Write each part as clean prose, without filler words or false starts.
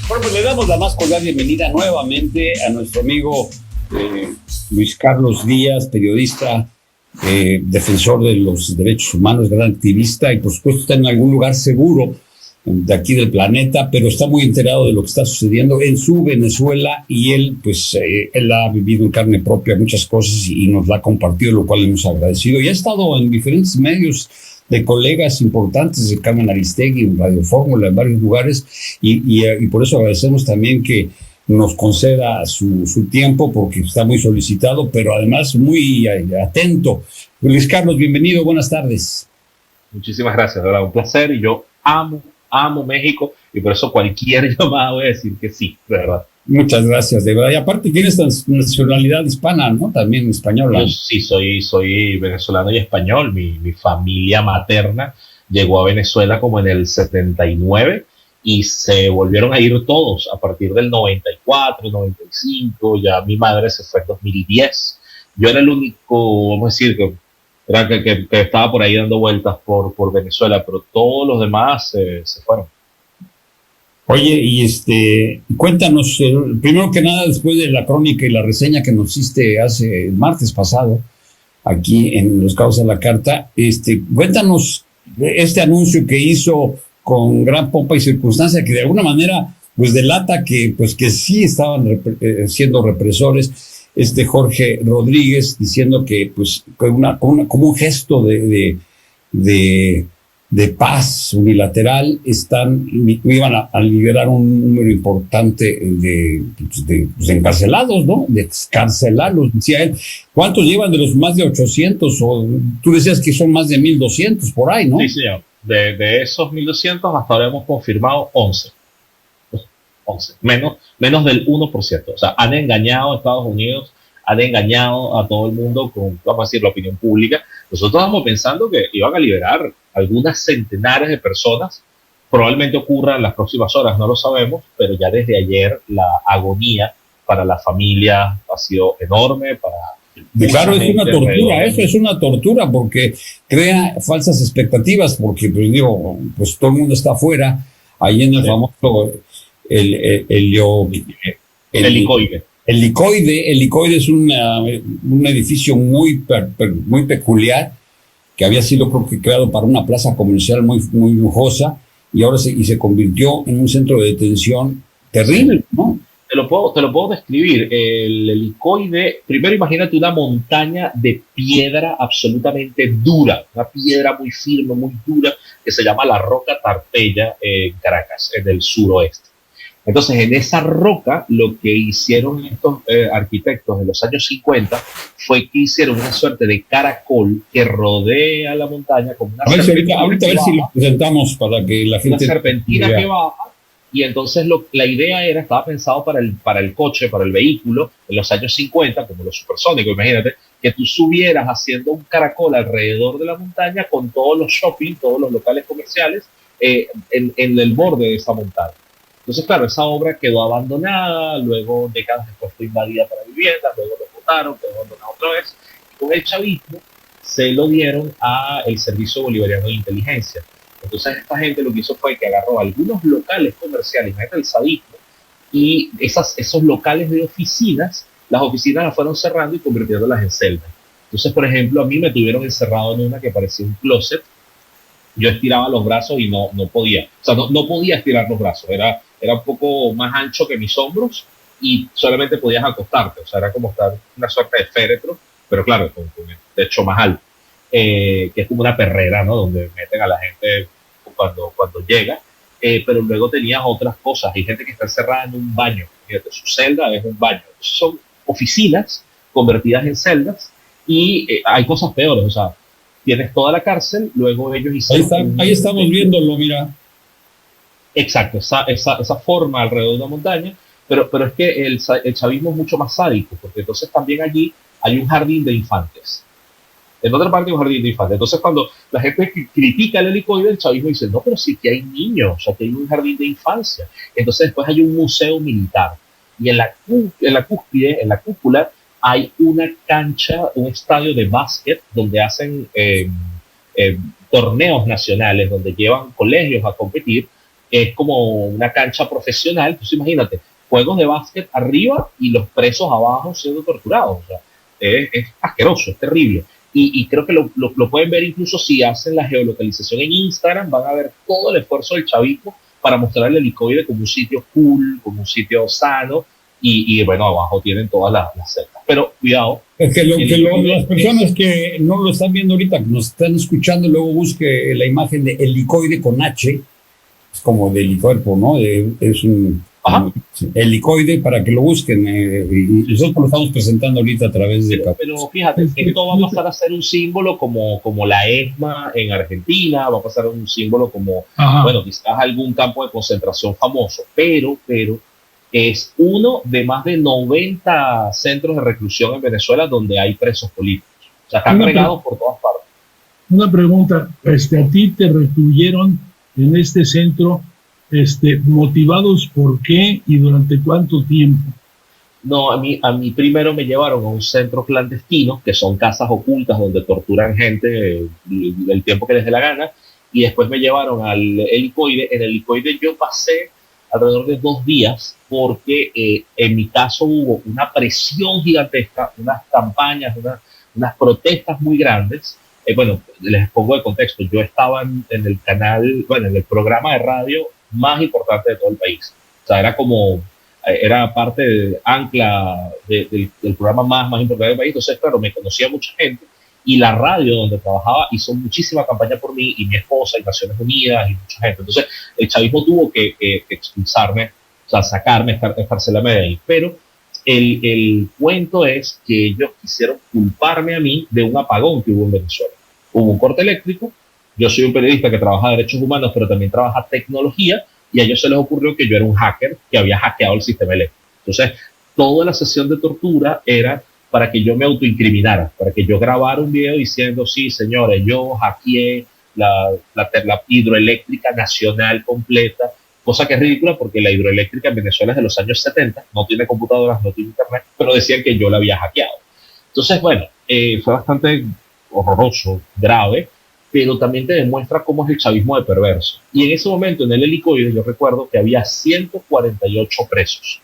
Bueno, pues le damos la más cordial bienvenida nuevamente a nuestro amigo Luis Carlos Díaz, periodista, defensor de los derechos humanos, gran activista y por supuesto está en algún lugar seguro de aquí del planeta, pero está muy enterado de lo que está sucediendo en su Venezuela y él, pues, él ha vivido en carne propia muchas cosas y nos la ha compartido, lo cual le hemos agradecido. Y ha estado en diferentes medios de colegas importantes, de Carmen Aristegui, en Radio Fórmula, en varios lugares, y por eso agradecemos también que nos conceda su tiempo, porque está muy solicitado, pero además muy atento. Luis Carlos, bienvenido, buenas tardes. Muchísimas gracias, de verdad, un placer, y yo amo México, y por eso cualquier llamada voy a decir que sí, de verdad. Muchas gracias, de verdad. Y aparte tienes nacionalidad hispana, ¿no? También española. Yo sí soy venezolano y español. Mi familia materna llegó a Venezuela como en el 79 y se volvieron a ir todos a partir del 94, 95. Ya mi madre se fue en 2010. Yo era el único, vamos a decir, que estaba por ahí dando vueltas por Venezuela, pero todos los demás se fueron. Oye, y cuéntanos, primero que nada, después de la crónica y la reseña que nos hiciste hace el martes pasado, aquí en Los Cabos a la Carta, cuéntanos este anuncio que hizo con gran pompa y circunstancia, que de alguna manera, pues delata que sí estaban siendo represores, Jorge Rodríguez, diciendo que, pues, como un gesto de paz unilateral, iban a liberar un número importante de encarcelados, ¿no? De excarcelarlos, decía él. ¿Cuántos llevan de los más de 800? O tú decías que son más de 1,200 por ahí, ¿no? Sí, señor. De esos 1,200 hasta ahora hemos confirmado 11. 11. Menos del 1%. O sea, han engañado a Estados Unidos, han engañado a todo el mundo con, vamos a decir, la opinión pública. Nosotros estábamos pensando que iban a liberar algunas centenares de personas. Probablemente ocurra en las próximas horas, no lo sabemos, pero ya desde ayer la agonía para la familia ha sido enorme. Claro, es una tortura, eso es una tortura porque crea falsas expectativas, porque pues todo el mundo está afuera, ahí en el famoso el Helicoide. El Helicoide es un edificio muy peculiar que había sido, creo que, creado para una plaza comercial muy lujosa y ahora se convirtió en un centro de detención terrible, ¿no? Te lo puedo describir. El Helicoide, primero imagínate una montaña de piedra absolutamente dura, una piedra muy firme, muy dura, que se llama la Roca Tarpeya en Caracas, en el suroeste. Entonces, en esa roca, lo que hicieron estos arquitectos en los años 50 fue que hicieron una suerte de caracol que rodea la montaña como una serpentina. Ahorita a ver si lo presentamos para que la gente... Una serpentina que baja, y entonces la idea estaba pensado para el coche, para el vehículo, en los años 50, como los supersónicos, imagínate, que tú subieras haciendo un caracol alrededor de la montaña con todos los shopping, todos los locales comerciales en el borde de esa montaña. Entonces, claro, esa obra quedó abandonada, luego décadas después fue invadida para viviendas, luego lo botaron, quedó abandonada otra vez. Y con el chavismo se lo dieron al Servicio Bolivariano de Inteligencia. Entonces, esta gente lo que hizo fue que agarró algunos locales comerciales, imagínate el sadismo, y esos locales de oficinas, las oficinas las fueron cerrando y convirtiéndolas en celdas. Entonces, por ejemplo, a mí me tuvieron encerrado en una que parecía un closet. Yo estiraba los brazos y no podía. O sea, no podía estirar los brazos. Era un poco más ancho que mis hombros y solamente podías acostarte. O sea, era como estar una suerte de féretro, pero claro, con el techo más alto. Que es como una perrera, ¿no? Donde meten a la gente cuando llega. Pero luego tenías otras cosas. Hay gente que está encerrada en un baño. Fíjate, su celda es un baño. Son oficinas convertidas en celdas y hay cosas peores. O sea, tienes toda la cárcel, luego ellos hicieron... Ahí estamos viéndolo, mira. Exacto, esa forma alrededor de la montaña, pero es que el chavismo es mucho más sádico, porque entonces también allí hay un jardín de infantes. En otra parte hay un jardín de infantes. Entonces cuando la gente critica el Helicoide, el chavismo dice, no, pero sí que hay niños, o sea, que hay un jardín de infancia. Entonces después hay un museo militar. Y en la cúspide, en la cúpula, hay una cancha, un estadio de básquet donde hacen torneos nacionales, donde llevan colegios a competir, es como una cancha profesional. Entonces imagínate, juegos de básquet arriba y los presos abajo siendo torturados. O sea, es asqueroso, es terrible. Y creo que lo pueden ver incluso si hacen la geolocalización en Instagram, van a ver todo el esfuerzo del chavismo para mostrar el helicoide como un sitio cool, como un sitio sano, y bueno, abajo tienen todas las sectas. Pero cuidado. Es que las personas que no lo están viendo ahorita, que nos están escuchando, luego busque la imagen de helicoide con H, es como de helicuerpo, ¿no? Es un helicoide para que lo busquen. Y nosotros lo estamos presentando ahorita a través de... Pero fíjate, esto va a pasar a ser un símbolo como la ESMA en Argentina, va a pasar a un símbolo como, bueno, quizás algún campo de concentración famoso, pero es uno de más de 90 centros de reclusión en Venezuela donde hay presos políticos. O sea, están regados por todas partes. Una pregunta, ¿a ti te recluyeron en este centro motivados por qué y durante cuánto tiempo? No, a mí primero me llevaron a un centro clandestino, que son casas ocultas donde torturan gente el tiempo que les dé la gana, y después me llevaron al helicoide. En el helicoide yo pasé alrededor de 2 días porque en mi caso hubo una presión gigantesca, unas campañas, unas protestas muy grandes. Bueno, les pongo de contexto, yo estaba en el canal, bueno, en el programa de radio más importante de todo el país. O sea, era parte de ancla del programa más importante del país. Entonces, claro, me conocía mucha gente y la radio donde trabajaba hizo muchísima campaña por mí y mi esposa y Naciones Unidas y mucha gente. Entonces, el chavismo tuvo que expulsarme, o sea, sacarme, escarcelarme de ahí. Pero el cuento es que ellos quisieron culparme a mí de un apagón que hubo en Venezuela. Hubo un corte eléctrico. Yo soy un periodista que trabaja derechos humanos, pero también trabaja tecnología, y a ellos se les ocurrió que yo era un hacker que había hackeado el sistema eléctrico. Entonces, toda la sesión de tortura era para que yo me autoincriminara, para que yo grabara un video diciendo, sí, señores, yo hackeé la hidroeléctrica nacional completa, cosa que es ridícula porque la hidroeléctrica en Venezuela es de los años 70, no tiene computadoras, no tiene internet, pero decían que yo la había hackeado. Entonces, bueno, fue bastante horroroso, grave, pero también te demuestra cómo es el chavismo de perverso. Y en ese momento, en el helicoide, yo recuerdo que había 148 presos.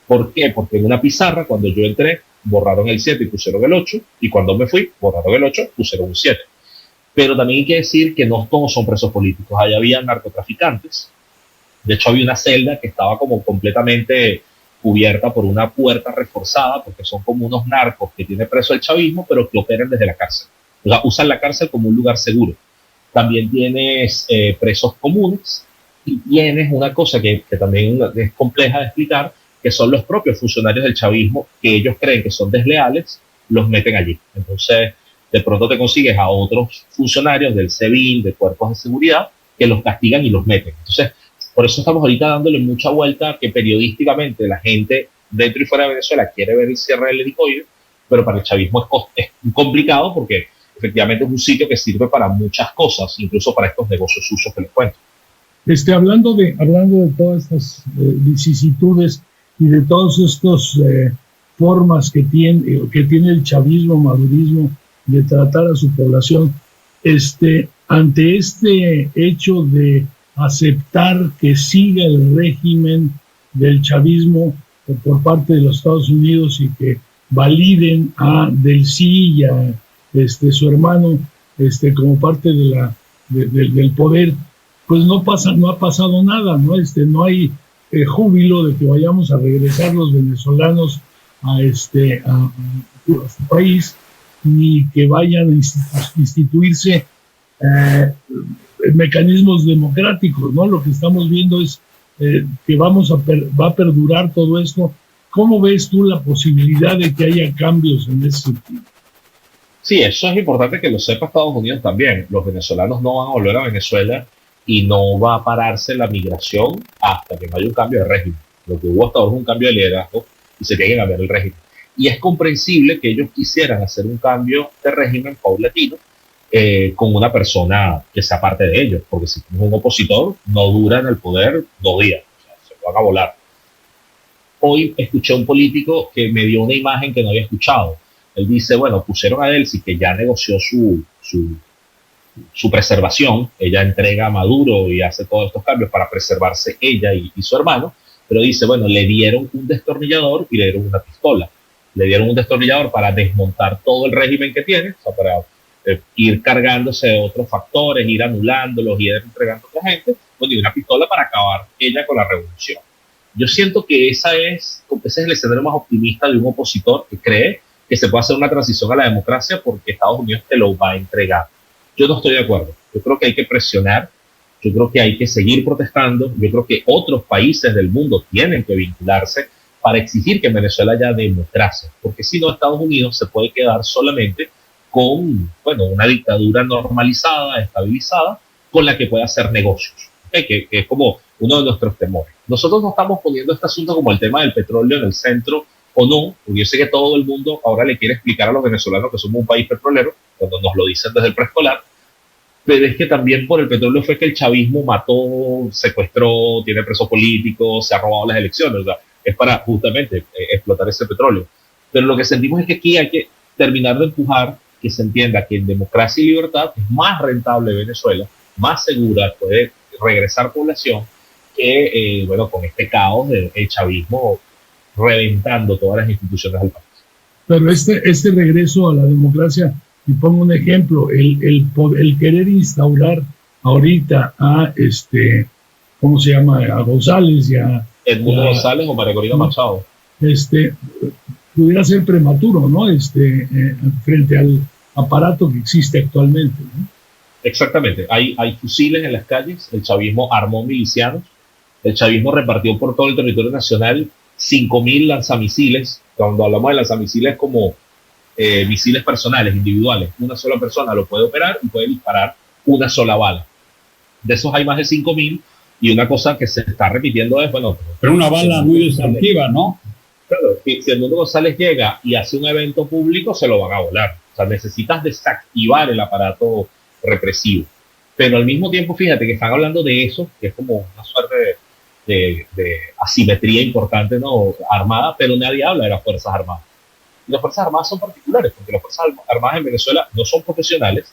¿Por qué? Porque en una pizarra, cuando yo entré, borraron el 7 y pusieron el 8, y cuando me fui, borraron el 8, pusieron un 7. Pero también hay que decir que no todos son presos políticos. Ahí había narcotraficantes. De hecho, había una celda que estaba como completamente cubierta por una puerta reforzada, porque son como unos narcos que tiene preso el chavismo, pero que operan desde la cárcel. O sea, usan la cárcel como un lugar seguro. También tienes presos comunes y tienes una cosa que también es compleja de explicar, que son los propios funcionarios del chavismo, que ellos creen que son desleales, los meten allí. Entonces, de pronto te consigues a otros funcionarios del SEBIN, de cuerpos de seguridad, que los castigan y los meten. Entonces, por eso estamos ahorita dándole mucha vuelta, que periodísticamente la gente dentro y fuera de Venezuela quiere ver el cierre del helicoide, pero para el chavismo es complicado porque efectivamente es un sitio que sirve para muchas cosas, incluso para estos negocios sucios que les cuento. Hablando de todas estas vicisitudes y de todas estas formas que tiene el chavismo, madurismo, de tratar a su población, ante este hecho de aceptar que siga el régimen del chavismo por parte de los Estados Unidos y que validen a Delcy y a su hermano como parte del poder, pues no ha pasado nada, ¿no? No hay júbilo de que vayamos a regresar los venezolanos a su país, ni que vayan a instituirse mecanismos democráticos, ¿no? Lo que estamos viendo es que va a perdurar todo esto. ¿Cómo ves tú la posibilidad de que haya cambios en ese sentido? Sí, eso es importante que lo sepa Estados Unidos también. Los venezolanos no van a volver a Venezuela y no va a pararse la migración hasta que no haya un cambio de régimen. Lo que hubo hasta ahora es un cambio de liderazgo y se tiene que cambiar el régimen. Y es comprensible que ellos quisieran hacer un cambio de régimen paulatino con una persona que sea parte de ellos, porque si tienes un opositor, no dura en el poder 2 días, o sea, se van a volar. Hoy escuché a un político que me dio una imagen que no había escuchado. Él dice, bueno, pusieron a Delcy, que ya negoció su su preservación. Ella entrega a Maduro y hace todos estos cambios para preservarse ella y su hermano, pero dice, bueno, le dieron un destornillador y le dieron una pistola. Le dieron un destornillador para desmontar todo el régimen que tiene, o sea, para ir cargándose de otros factores, ir anulándolos, ir entregando a otra gente, bueno, y una pistola para acabar ella con la revolución. Yo siento que ese es el escenario más optimista de un opositor que cree que se puede hacer una transición a la democracia porque Estados Unidos te lo va a entregar. Yo no estoy de acuerdo. Yo creo que hay que presionar, yo creo que hay que seguir protestando, yo creo que otros países del mundo tienen que vincularse para exigir que en Venezuela haya democracia, porque si no, Estados Unidos se puede quedar solamente con, bueno, una dictadura normalizada, estabilizada, con la que puede hacer negocios, que es como uno de nuestros temores. Nosotros no estamos poniendo este asunto como el tema del petróleo en el centro o no, porque yo sé que todo el mundo ahora le quiere explicar a los venezolanos que somos un país petrolero, cuando nos lo dicen desde el preescolar, pero es que también por el petróleo fue que el chavismo mató, secuestró, tiene presos políticos, se ha robado las elecciones, o sea, es para justamente explotar ese petróleo. Pero lo que sentimos es que aquí hay que terminar de empujar, que se entienda que en democracia y libertad es más rentable Venezuela, más segura, puede regresar población, que bueno, con este caos del chavismo reventando todas las instituciones del país. Pero este regreso a la democracia, y pongo un ejemplo, el querer instaurar ahorita a ¿cómo se llama? A González y a Edmundo González o María Corina Machado. Pudiera ser prematuro, ¿no? Frente al aparato que existe actualmente, ¿no? Exactamente. Hay fusiles en las calles, el chavismo armó milicianos, el chavismo repartió por todo el territorio nacional 5.000 lanzamisiles. Cuando hablamos de lanzamisiles como misiles personales, individuales, una sola persona lo puede operar y puede disparar una sola bala. De esos hay más de 5.000, y una cosa que se está repitiendo es, bueno... Pero una bala muy destructiva, ¿no? Claro, si Edmundo González llega y hace un evento público, se lo van a volar. O sea, necesitas desactivar el aparato represivo. Pero al mismo tiempo, fíjate que están hablando de eso, que es como una suerte de asimetría importante, ¿no? Armada, pero nadie habla de las Fuerzas Armadas. Y las Fuerzas Armadas son particulares, porque las Fuerzas Armadas en Venezuela no son profesionales,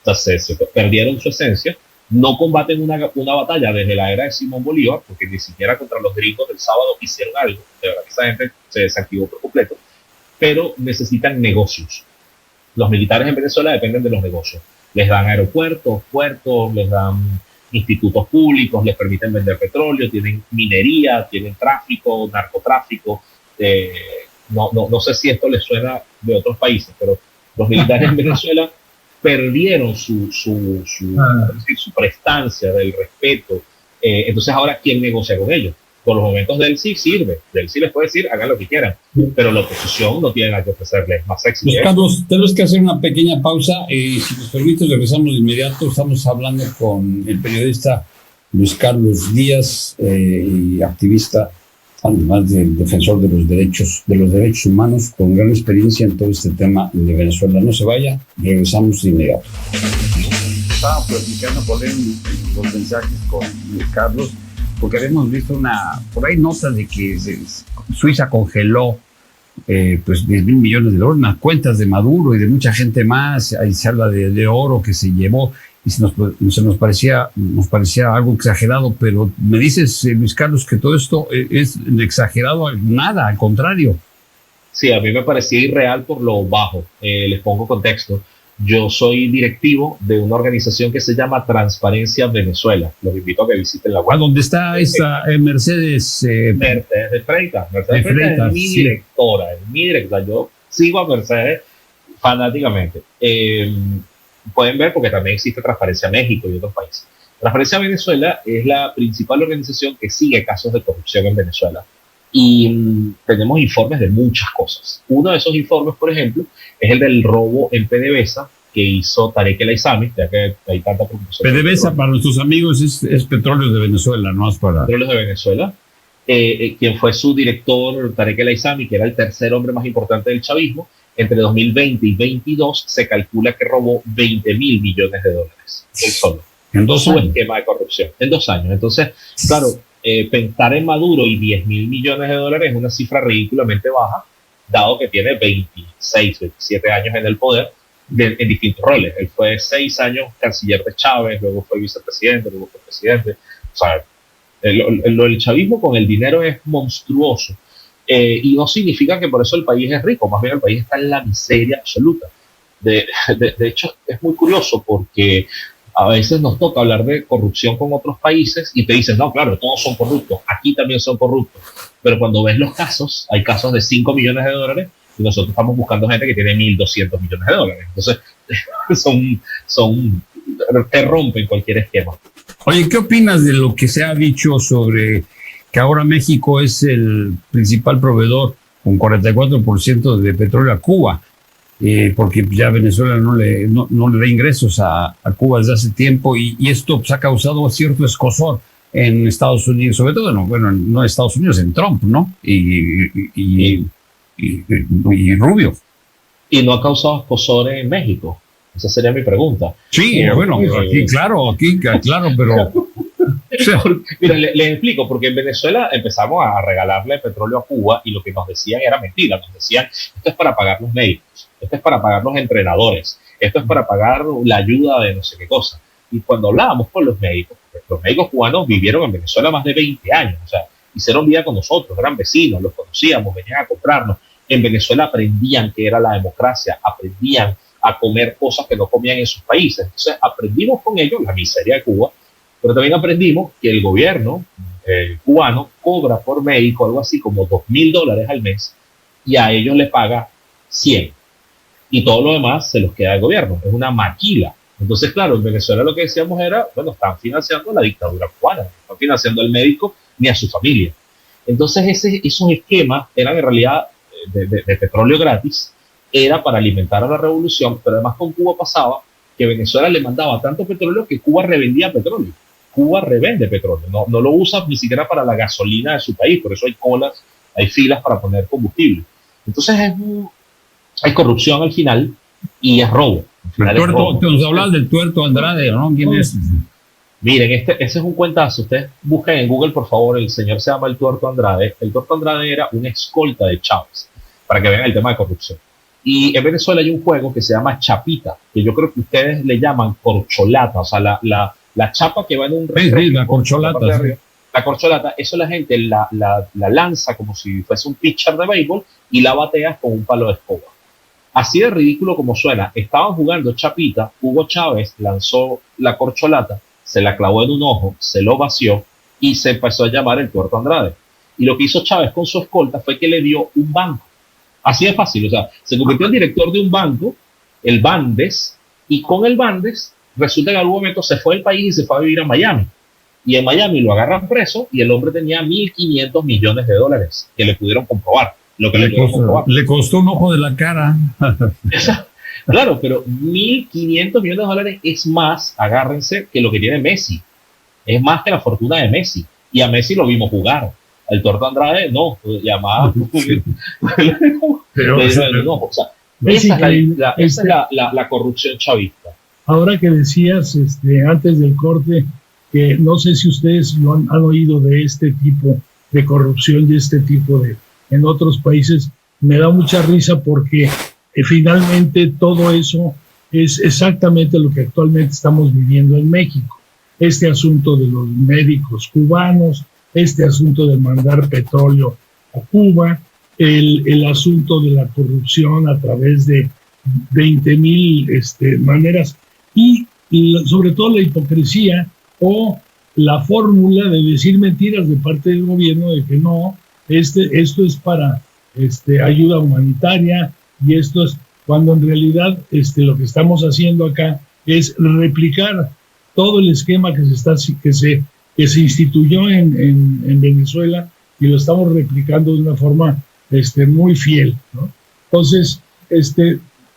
o sea, se perdieron su esencia, no combaten una batalla desde la era de Simón Bolívar, porque ni siquiera contra los gringos del sábado hicieron algo, de verdad que esa gente se desactivó por completo, pero necesitan negocios. Los militares en Venezuela dependen de los negocios. Les dan aeropuertos, puertos, les dan institutos públicos, les permiten vender petróleo, tienen minería, tienen tráfico, narcotráfico. No sé si esto les suena de otros países, pero los militares en Venezuela perdieron su prestancia del respeto. Entonces ahora, ¿quién negocia con ellos? Por los momentos de él sí sirve, de él sí les puede decir, hagan lo que quieran, pero la oposición no tiene nada que ofrecerles más éxito. Pues, Carlos, tenemos que hacer una pequeña pausa. Si nos permite, regresamos de inmediato. Estamos hablando con el periodista Luis Carlos Díaz, y activista, además del defensor de los derechos humanos, con gran experiencia en todo este tema de Venezuela. No se vaya, regresamos de inmediato. Estaba platicando por los mensajes con Luis Carlos, porque habíamos visto por ahí notas de que Suiza congeló pues 10 mil millones de dólares en las cuentas de Maduro y de mucha gente más. Ahí se habla de oro que se llevó, y nos parecía algo exagerado, pero me dices, Luis Carlos, que todo esto es exagerado. Nada, al contrario. Sí, a mí me parecía irreal por lo bajo. Les pongo contexto. Yo soy directivo de una organización que se llama Transparencia Venezuela. Los invito a que visiten la web. ¿Dónde está esta Mercedes? Mercedes de Freitas. Mercedes de Freitas es mi directora, es mi directora. Yo sigo a Mercedes fanáticamente. Pueden ver, porque también existe Transparencia México y otros países. Transparencia Venezuela es la principal organización que sigue casos de corrupción en Venezuela. Y tenemos informes de muchas cosas. Uno de esos informes, por ejemplo, es el del robo en PDVSA que hizo Tarek El Aissami, ya que hay tanta preocupación. PDVSA, para nuestros amigos, es Petróleos de Venezuela, no es para... Petróleos de Venezuela. Quien fue su director, Tarek El Aissami, que era el tercer hombre más importante del chavismo. Entre 2020 y 2022 se calcula que robó 20.000 millones de dólares. Él solo. En 2 años. Su esquema de corrupción. En 2 años. Entonces, claro, pensar en Maduro y 10.000 millones de dólares es una cifra ridículamente baja, dado que tiene 26, 27 años en el poder, en distintos roles. Él fue 6 años canciller de Chávez, luego fue vicepresidente, luego fue presidente. O sea, el chavismo con el dinero es monstruoso. Y no significa que por eso el país es rico, más bien el país está en la miseria absoluta. De hecho, es muy curioso porque a veces nos toca hablar de corrupción con otros países y te dicen, no, claro, todos son corruptos, aquí también son corruptos. Pero cuando ves los casos, hay casos de 5 millones de dólares y nosotros estamos buscando gente que tiene 1.200 millones de dólares. Entonces, te rompen cualquier esquema. Oye, ¿qué opinas de lo que se ha dicho sobre que ahora México es el principal proveedor con 44% de petróleo a Cuba? Porque ya Venezuela no le da ingresos a Cuba desde hace tiempo y esto pues, ha causado cierto escozor en Estados Unidos, sobre todo, no en Estados Unidos, en Trump, ¿no? Y Rubio. Y no ha causado escozor en México. Esa sería mi pregunta. Sí, bueno, aquí claro, pero... Mira, les explico, porque en Venezuela empezamos a regalarle petróleo a Cuba y lo que nos decían era mentira. Nos decían, esto es para pagar los médicos, esto es para pagar los entrenadores, esto es para pagar la ayuda de no sé qué cosa. Y cuando hablábamos con los médicos cubanos vivieron en Venezuela más de 20 años, o sea, hicieron vida con nosotros, eran vecinos, los conocíamos, venían a comprarnos. En Venezuela aprendían qué era la democracia, aprendían a comer cosas que no comían en sus países. Entonces aprendimos con ellos la miseria de Cuba, pero también aprendimos que el gobierno cubano cobra por médico algo así como $2,000 al mes y a ellos les paga 100. Y todo lo demás se los queda el gobierno. Es una maquila. Entonces, claro, en Venezuela lo que decíamos era, bueno, están financiando la dictadura cubana, no están financiando al médico ni a su familia. Entonces, esos esquemas eran en realidad de petróleo gratis, era para alimentar a la revolución, pero además con Cuba pasaba que Venezuela le mandaba tanto petróleo que Cuba revendía petróleo. Cuba revende petróleo, no lo usa ni siquiera para la gasolina de su país, por eso hay colas, hay filas para poner combustible. Entonces hay corrupción al final y es robo. Nos hablas del Tuerto Andrade, ¿no? ¿Quién es? Miren, ese es un cuentazo. Ustedes busquen en Google, por favor, el señor se llama el Tuerto Andrade. El Tuerto Andrade era una escolta de Chávez, para que vean el tema de corrupción. Y en Venezuela hay un juego que se llama chapita, que yo creo que ustedes le llaman corcholata, o sea, la chapa que va en un... Sí, la corcholata. La corcholata, eso la gente la lanza como si fuese un pitcher de béisbol y la batea con un palo de escoba. Así de ridículo como suena, estaban jugando chapita, Hugo Chávez lanzó la corcholata, se la clavó en un ojo, se lo vació y se empezó a llamar el Tuerto Andrade. Y lo que hizo Chávez con su escolta fue que le dio un banco. Así de fácil, o sea, se convirtió en director de un banco, el Bandes, y con el Bandes resulta que en algún momento se fue del país y se fue a vivir a Miami. Y en Miami lo agarran preso y el hombre tenía $1.500 millones que le pudieron comprobar. Le costó un ojo de la cara. Claro, pero $1.500 millones es más, agárrense, que lo que tiene Messi. Es más que la fortuna de Messi. Y a Messi lo vimos jugar. El Tuerto Andrade no, llamaba. Esa es la corrupción chavista. Ahora que decías antes del corte, que no sé si ustedes han oído de este tipo de corrupción, de este tipo en otros países, me da mucha risa porque finalmente todo eso es exactamente lo que actualmente estamos viviendo en México. Este asunto de los médicos cubanos, este asunto de mandar petróleo a Cuba, el asunto de la corrupción a través de 20,000 maneras y sobre todo la hipocresía o la fórmula de decir mentiras de parte del gobierno de que no, esto es para ayuda humanitaria y esto es cuando en realidad lo que estamos haciendo acá es replicar todo el esquema que se instituyó en Venezuela y lo estamos replicando de una forma muy fiel, ¿no? Entonces,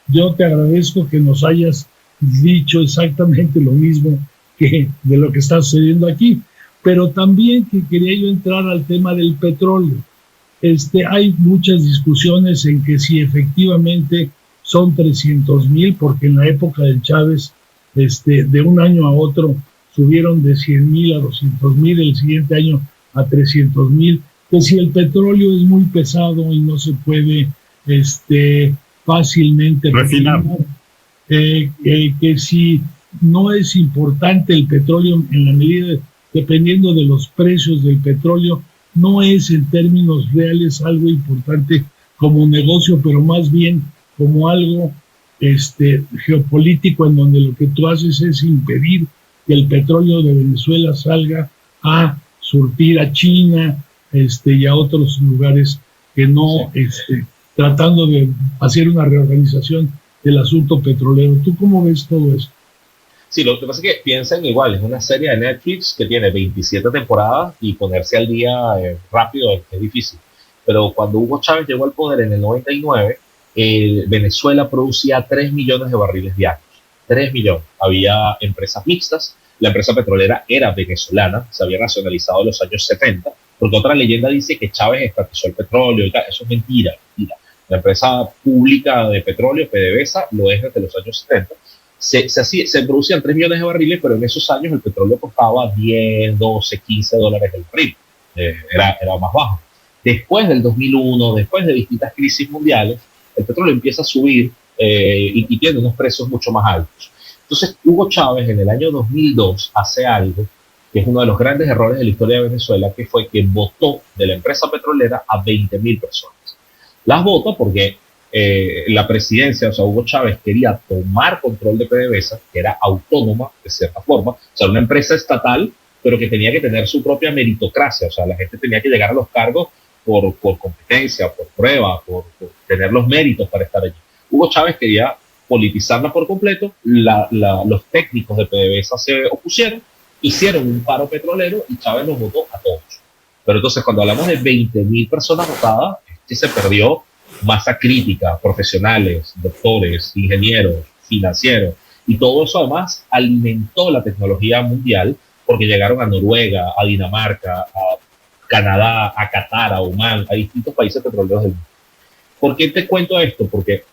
yo te agradezco que nos hayas dicho exactamente lo mismo que de lo que está sucediendo aquí, pero también que quería yo entrar al tema del petróleo. Hay muchas discusiones en que si efectivamente son 300,000, porque en la época de Chávez, de un año a otro subieron de 100,000 a 200,000, el siguiente año a 300,000, que si el petróleo es muy pesado y no se puede fácilmente refinar. que si no es importante el petróleo en la medida, dependiendo de los precios del petróleo, no es en términos reales algo importante como negocio, pero más bien como algo geopolítico, en donde lo que tú haces es impedir que el petróleo de Venezuela salga a surtir a China y a otros lugares que no, tratando de hacer una reorganización del asunto petrolero. ¿Tú cómo ves todo eso? Sí, lo que pasa es que piensan igual, es una serie de Netflix que tiene 27 temporadas y ponerse al día rápido es difícil. Pero cuando Hugo Chávez llegó al poder en el 99, Venezuela producía 3 millones de barriles diarios. 3 millones. Había empresas mixtas, la empresa petrolera era venezolana, se había nacionalizado en los años 70, porque otra leyenda dice que Chávez estatizó el petróleo y tal. Eso es mentira, mentira. La empresa pública de petróleo, PDVSA, lo es desde los años 70. Se producían 3 millones de barriles, pero en esos años el petróleo costaba 10, 12, 15 dólares el barril. Era más bajo. Después del 2001, después de distintas crisis mundiales, el petróleo empieza a subir y tiene unos precios mucho más altos. Entonces, Hugo Chávez en el año 2002 hace algo que es uno de los grandes errores de la historia de Venezuela, que fue que votó de la empresa petrolera a 20.000 personas. Las vota porque la presidencia, o sea, Hugo Chávez quería tomar control de PDVSA, que era autónoma de cierta forma, o sea, una empresa estatal, pero que tenía que tener su propia meritocracia, o sea, la gente tenía que llegar a los cargos por competencia, por prueba, por tener los méritos para estar allí. Hugo Chávez quería politizarla por completo, los técnicos de PDVSA se opusieron, hicieron un paro petrolero y Chávez los votó a todos. Pero entonces cuando hablamos de 20.000 personas votadas, se perdió masa crítica, profesionales, doctores, ingenieros, financieros, y todo eso además alimentó la tecnología mundial, porque llegaron a Noruega, a Dinamarca, a Canadá, a Qatar, a Oman, a distintos países petroleros del mundo. ¿Por qué te cuento esto? Porque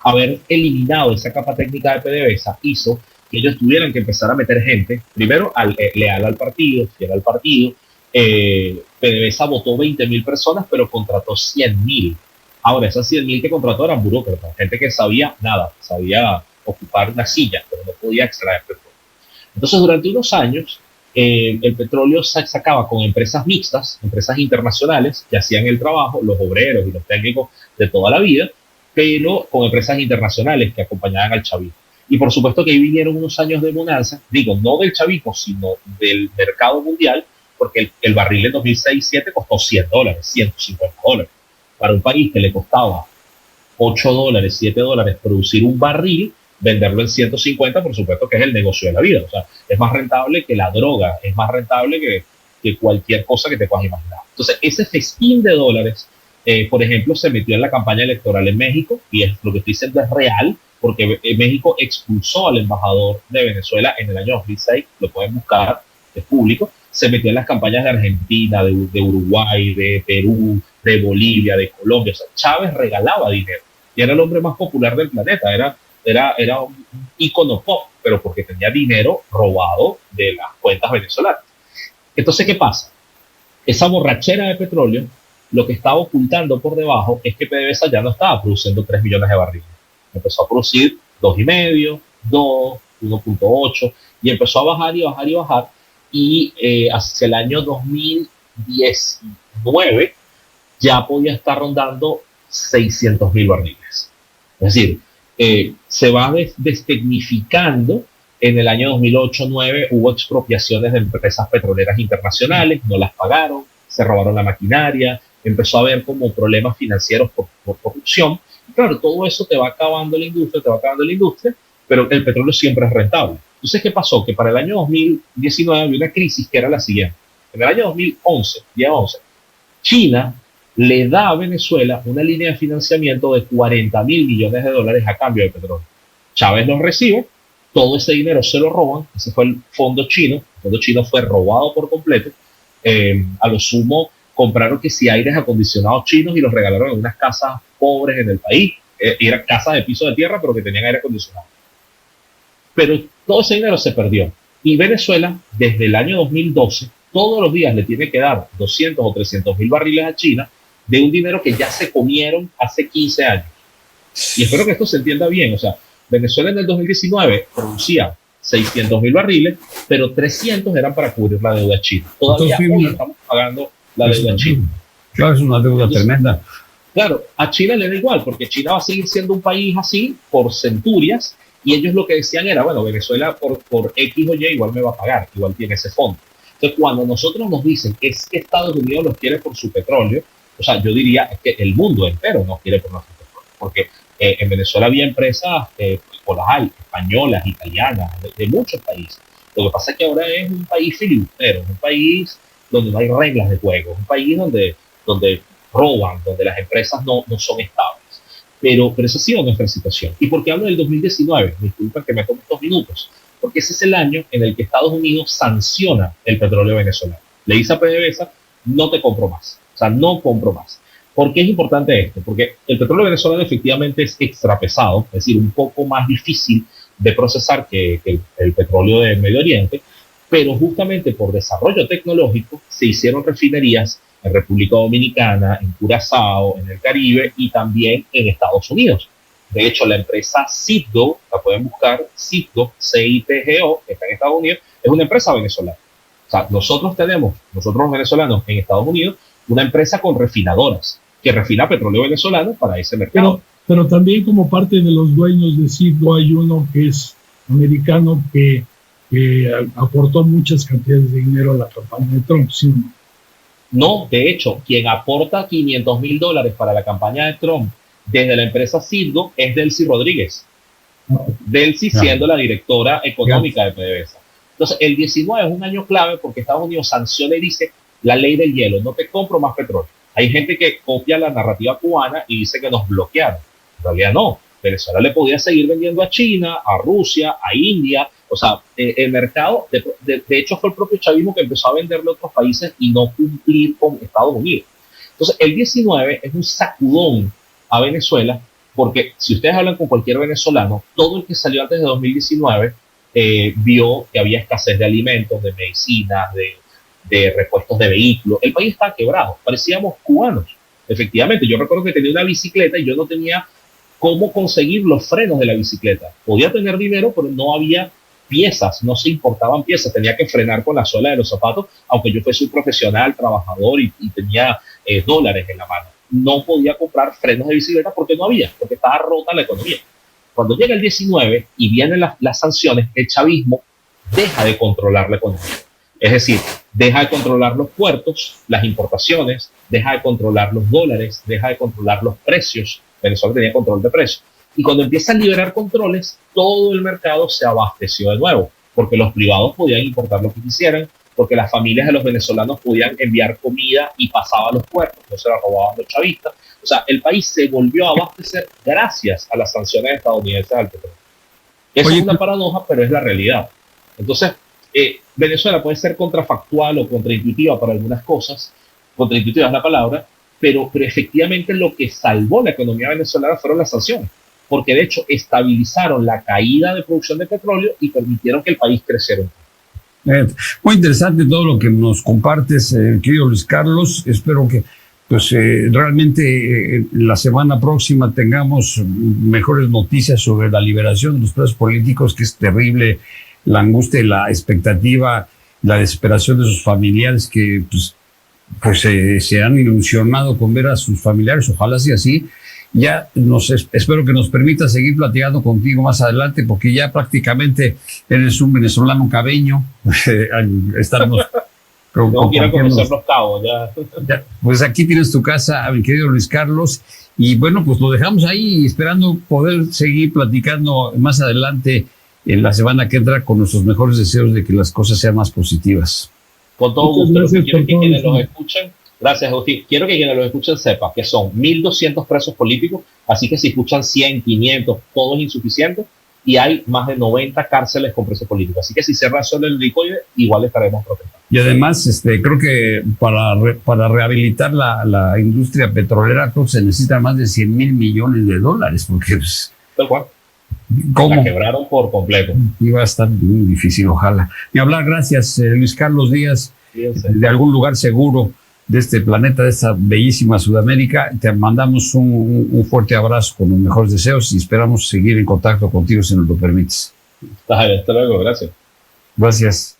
haber eliminado esa capa técnica de PDVSA hizo que ellos tuvieran que empezar a meter gente, primero leal al partido, fiel al partido. PDVSA votó 20.000 personas, pero contrató 100.000. Ahora, esas 100.000 que contrató eran burócratas, gente que sabía nada, sabía ocupar una silla, pero no podía extraer petróleo. Entonces, durante unos años, el petróleo se sacaba con empresas mixtas, empresas internacionales, que hacían el trabajo, los obreros y los técnicos de toda la vida, pero con empresas internacionales que acompañaban al chavismo. Y por supuesto que ahí vinieron unos años de bonanza, digo, no del chavismo, sino del mercado mundial, porque el barril en 2006-2007 costó $100, $150. Para un país que le costaba $8, $7 producir un barril, venderlo en 150, por supuesto que es el negocio de la vida. O sea, es más rentable que la droga, es más rentable que cualquier cosa que te puedas imaginar. Entonces, ese festín de dólares, por ejemplo, se metió en la campaña electoral en México, y es, lo que estoy diciendo es real, porque México expulsó al embajador de Venezuela en el año 2006, lo pueden buscar, es público. Se metió en las campañas de Argentina, de Uruguay, de Perú, de Bolivia, de Colombia. O sea, Chávez regalaba dinero y era el hombre más popular del planeta. Era un ícono pop, pero porque tenía dinero robado de las cuentas venezolanas. Entonces, ¿qué pasa? Esa borrachera de petróleo, lo que estaba ocultando por debajo es que PDVSA ya no estaba produciendo 3 millones de barriles. Empezó a producir 2,5, 2, 1.8 y empezó a bajar y bajar y bajar. Y hacia el año 2019 ya podía estar rondando 600.000 barriles. Es decir, se va destecnificando. En el año 2008-2009 hubo expropiaciones de empresas petroleras internacionales, no las pagaron, se robaron la maquinaria, empezó a haber como problemas financieros por corrupción. Y claro, todo eso te va acabando la industria, pero el petróleo siempre es rentable. Entonces, ¿qué pasó? Que para el año 2019 había una crisis que era la siguiente. En el año 2011, China le da a Venezuela una línea de financiamiento de $40.000 millones a cambio de petróleo. Chávez los recibe, todo ese dinero se lo roban, ese fue el fondo chino. El fondo chino fue robado por completo. A lo sumo compraron que si aires acondicionados chinos y los regalaron en unas casas pobres en el país. Eran casas de piso de tierra, pero que tenían aire acondicionado. Pero todo ese dinero se perdió. Y Venezuela, desde el año 2012, todos los días le tiene que dar 200 o 300.000 barriles a China de un dinero que ya se comieron hace 15 años. Y espero que esto se entienda bien. O sea, Venezuela en el 2019 producía 600.000 barriles, pero 300 eran para cubrir la deuda china. Todavía hoy estamos pagando la deuda china. Claro, es una deuda tremenda. Claro, a China le da igual, porque China va a seguir siendo un país así por centurias, y ellos lo que decían era, bueno, Venezuela por X o Y igual me va a pagar, igual tiene ese fondo. Entonces, cuando nosotros nos dicen que es que Estados Unidos los quiere por su petróleo, o sea, yo diría es que el mundo entero nos quiere por nuestro petróleo, porque en Venezuela había empresas, pues las hay, españolas, italianas, de muchos países. Lo que pasa es que ahora es un país filibustero, es un país donde no hay reglas de juego, es un país donde roban, donde las empresas no son estables. Pero esa ha sido nuestra situación. ¿Y por qué hablo del 2019? Disculpen que me tome 2 minutos. Porque ese es el año en el que Estados Unidos sanciona el petróleo venezolano. Le dice a PDVSA, no te compro más. O sea, no compro más. ¿Por qué es importante esto? Porque el petróleo venezolano efectivamente es extrapesado, es decir, un poco más difícil de procesar que el petróleo del Medio Oriente, pero justamente por desarrollo tecnológico se hicieron refinerías en República Dominicana, en Curazao, en el Caribe y también en Estados Unidos. De hecho, la empresa Citgo, la pueden buscar, Citgo, C-I-T-G-O, que está en Estados Unidos, es una empresa venezolana. O sea, nosotros los venezolanos en Estados Unidos, una empresa con refinadoras que refina petróleo venezolano para ese mercado. Pero también como parte de los dueños de Citgo hay uno que es americano que aportó muchas cantidades de dinero a la campaña de Trump, ¿sí? No, de hecho, quien aporta $500,000 para la campaña de Trump desde la empresa Citgo es Delcy Rodríguez. Delcy siendo la directora económica de PDVSA. Entonces, el 19 es un año clave porque Estados Unidos sanciona y dice la ley del hielo, no te compro más petróleo. Hay gente que copia la narrativa cubana y dice que nos bloquearon. En realidad no. Venezuela le podía seguir vendiendo a China, a Rusia, a India. O sea, el mercado, de hecho fue el propio chavismo que empezó a venderle a otros países y no cumplir con Estados Unidos. Entonces, el 19 es un sacudón a Venezuela, porque si ustedes hablan con cualquier venezolano, todo el que salió antes de 2019 vio que había escasez de alimentos, de medicinas, de repuestos de vehículos. El país estaba quebrado, parecíamos cubanos. Efectivamente, yo recuerdo que tenía una bicicleta y yo no tenía cómo conseguir los frenos de la bicicleta. Podía tener dinero, pero no había piezas, no se importaban piezas, tenía que frenar con la suela de los zapatos, aunque yo fuese un profesional, trabajador y tenía dólares en la mano. No podía comprar frenos de bicicleta porque no había, porque estaba rota la economía. Cuando llega el 19 y vienen las sanciones, el chavismo deja de controlar la economía. Es decir, deja de controlar los puertos, las importaciones, deja de controlar los dólares, deja de controlar los precios. Venezuela tenía control de precios. Y cuando empieza a liberar controles, todo el mercado se abasteció de nuevo, porque los privados podían importar lo que quisieran, porque las familias de los venezolanos podían enviar comida y pasaba a los puertos, no se la robaban los chavistas. O sea, el país se volvió a abastecer gracias a las sanciones estadounidenses al petróleo. Eso es una paradoja, pero es la realidad. Entonces, Venezuela puede ser contrafactual o contraintuitiva para algunas cosas, contraintuitiva es la palabra, pero efectivamente lo que salvó la economía venezolana fueron las sanciones, porque de hecho estabilizaron la caída de producción de petróleo y permitieron que el país creciera. Muy interesante todo lo que nos compartes, querido Luis Carlos. Espero que pues realmente la semana próxima tengamos mejores noticias sobre la liberación de los presos políticos, que es terrible la angustia y la expectativa, la desesperación de sus familiares que pues se han ilusionado con ver a sus familiares. Ojalá sea así. Ya espero que nos permita seguir platicando contigo más adelante, porque ya prácticamente eres un venezolano cabeño. Estaremos no quiero conocer los cabos. Ya, pues aquí tienes tu casa, mi querido Luis Carlos. Y bueno, pues lo dejamos ahí esperando poder seguir platicando más adelante en la semana que entra con nuestros mejores deseos de que las cosas sean más positivas. Con todo gusto. Quiero que quienes los escuchen. Gracias, Agustín. Quiero que quienes los escuchen sepan que son 1.200 presos políticos, así que si escuchan 100, 500, todo es insuficiente, y hay más de 90 cárceles con presos políticos. Así que si se razona el helicoide, igual estaremos protestando. Y además, creo que para rehabilitar la industria petrolera, creo que se necesitan más de $100 mil millones, porque pues, tal cual. ¿Cómo? La quebraron por completo. Iba a estar muy difícil, ojalá. Y hablar, gracias, Luis Carlos Díaz, de algún lugar seguro de este planeta, de esta bellísima Sudamérica. Te mandamos un fuerte abrazo con los mejores deseos y esperamos seguir en contacto contigo si nos lo permites. Hasta luego, gracias. Gracias.